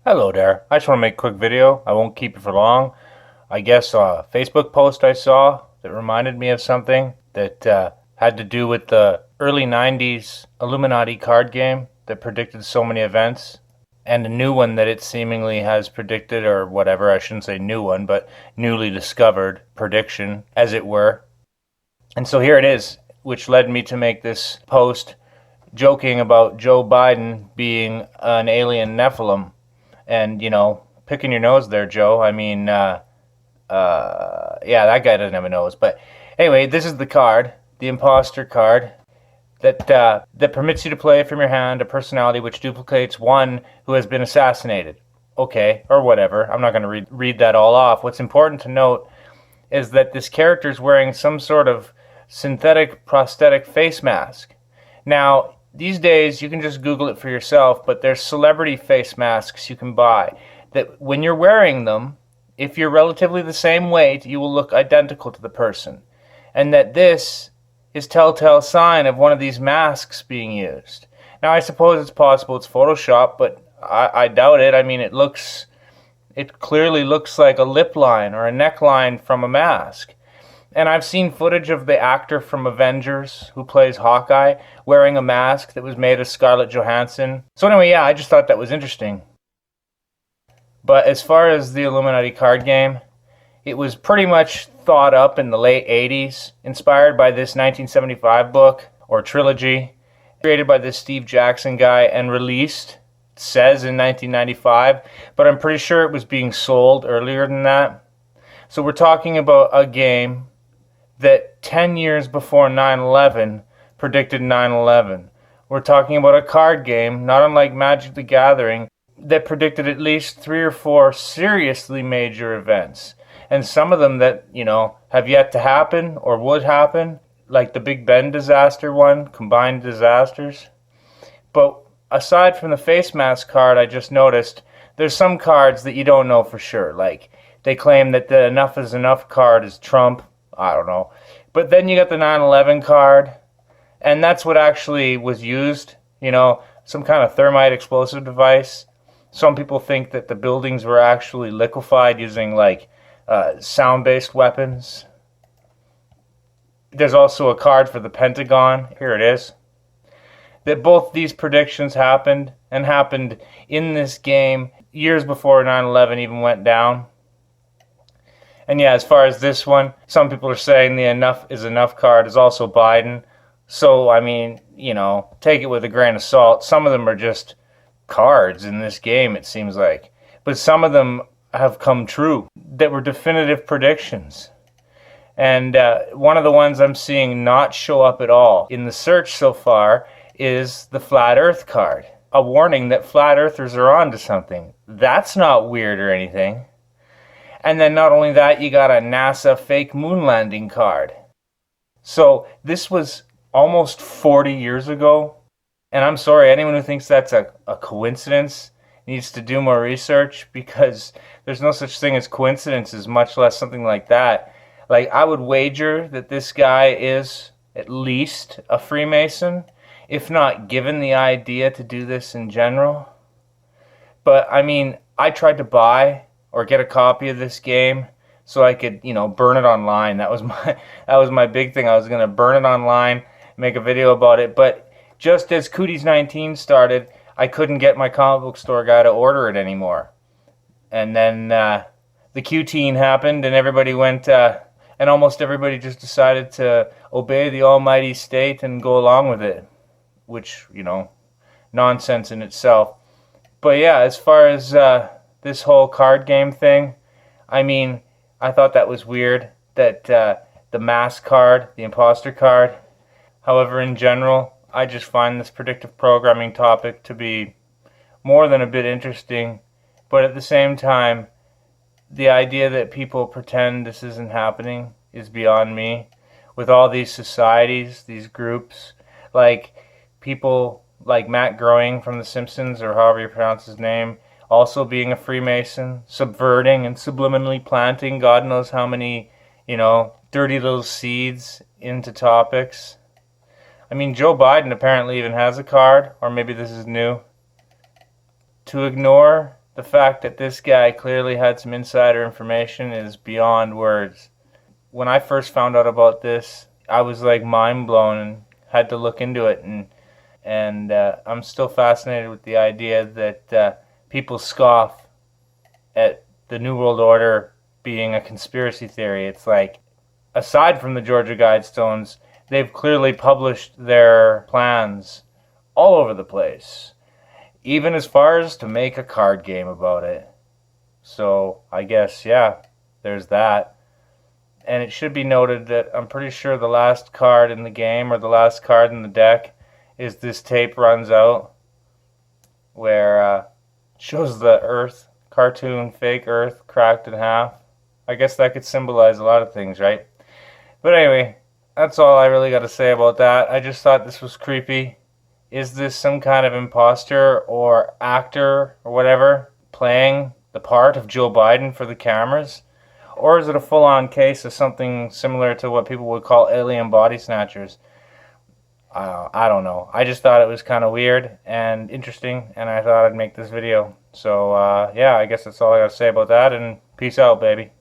Hello there. I just want to make a quick video. I won't keep it for long. I guess a Facebook post I saw that reminded me of something that had to do with the early 90s Illuminati card game that predicted so many events, and a new one that it seemingly has predicted, or whatever. I shouldn't say new one, but newly discovered prediction, as it were. And so here it is, which led me to make this post joking about Joe Biden being an alien Nephilim. And, picking your nose there, Joe. I mean, yeah, that guy doesn't have a nose. But anyway, this is the card, the imposter card, that permits you to play from your hand a personality which duplicates one who has been assassinated. Okay, or whatever. I'm not going to read that all off. What's important to note is that this character is wearing some sort of synthetic prosthetic face mask. Now, these days you can just Google it for yourself, but there's celebrity face masks you can buy that when you're wearing them, if you're relatively the same weight, you will look identical to the person. And that this is telltale sign of one of these masks being used. Now, I suppose it's possible it's Photoshop, but I doubt it. I mean, it clearly looks like a lip line or a neckline from a mask. And I've seen footage of the actor from Avengers who plays Hawkeye wearing a mask that was made of Scarlett Johansson. So anyway, yeah, I just thought that was interesting. But as far as the Illuminati card game, it was pretty much thought up in the late 80s, inspired by this 1975 book or trilogy created by this Steve Jackson guy and released, it says, in 1995, but I'm pretty sure it was being sold earlier than that. So we're talking about a game that 10 years before 9/11 predicted 9/11. We're talking about a card game, not unlike Magic the Gathering, that predicted at least 3 or 4 seriously major events. And some of them that, have yet to happen or would happen, like the Big Ben disaster one, combined disasters. But aside from the face mask card I just noticed, there's some cards that you don't know for sure. Like, they claim that the enough is enough card is Trump. I don't know. But then you got the 9/11 card, and that's what actually was used, some kind of thermite explosive device. Some people think that the buildings were actually liquefied using, like, sound-based weapons. There's also a card for the Pentagon. Here it is. That both these predictions happened, and happened in this game years before 9/11 even went down. And yeah, as far as this one, some people are saying the enough is enough card is also Biden. So, I mean, take it with a grain of salt. Some of them are just cards in this game, it seems like. But some of them have come true that were definitive predictions. And one of the ones I'm seeing not show up at all in the search so far is the Flat Earth card. A warning that flat earthers are onto something. That's not weird or anything. And then not only that, you got a NASA fake moon landing card. So this was almost 40 years ago. And I'm sorry, anyone who thinks that's a coincidence needs to do more research, because there's no such thing as coincidences, much less something like that. Like, I would wager that this guy is at least a Freemason, if not given the idea to do this in general. But, I mean, I tried to buy or get a copy of this game so I could, burn it online. That was my big thing. I was going to burn it online, make a video about it. But just as Cooties 19 started, I couldn't get my comic book store guy to order it anymore. And then the Q-teen happened, and everybody went, and almost everybody just decided to obey the almighty state and go along with it, which, nonsense in itself. But yeah, as far as this whole card game thing, I mean, I thought that was weird, that the mask card, the imposter card. However, in general, I just find this predictive programming topic to be more than a bit interesting. But at the same time, the idea that people pretend this isn't happening is beyond me. With all these societies, these groups, like people like Matt Groening from The Simpsons, or however you pronounce his name, also being a Freemason, subverting and subliminally planting God knows how many, dirty little seeds into topics. I mean, Joe Biden apparently even has a card, or maybe this is new, to ignore the fact that this guy clearly had some insider information is beyond words. When I first found out about this, I was like mind blown and had to look into it, and I'm still fascinated with the idea that people scoff at the New World Order being a conspiracy theory. It's like, aside from the Georgia Guidestones, they've clearly published their plans all over the place, even as far as to make a card game about it. So I guess, yeah, there's that. And it should be noted that I'm pretty sure the last card in the game, or the last card in the deck, is this tape runs out, where shows the Earth, cartoon fake Earth cracked in half. I guess that could symbolize a lot of things, right? But anyway, that's all I really got to say about that. I just thought this was creepy. Is this some kind of imposter or actor or whatever playing the part of Joe Biden for the cameras? Or is it a full-on case of something similar to what people would call alien body snatchers? I don't know. I just thought it was kind of weird and interesting, and I thought I'd make this video. So, yeah, I guess that's all I got to say about that, and peace out, baby.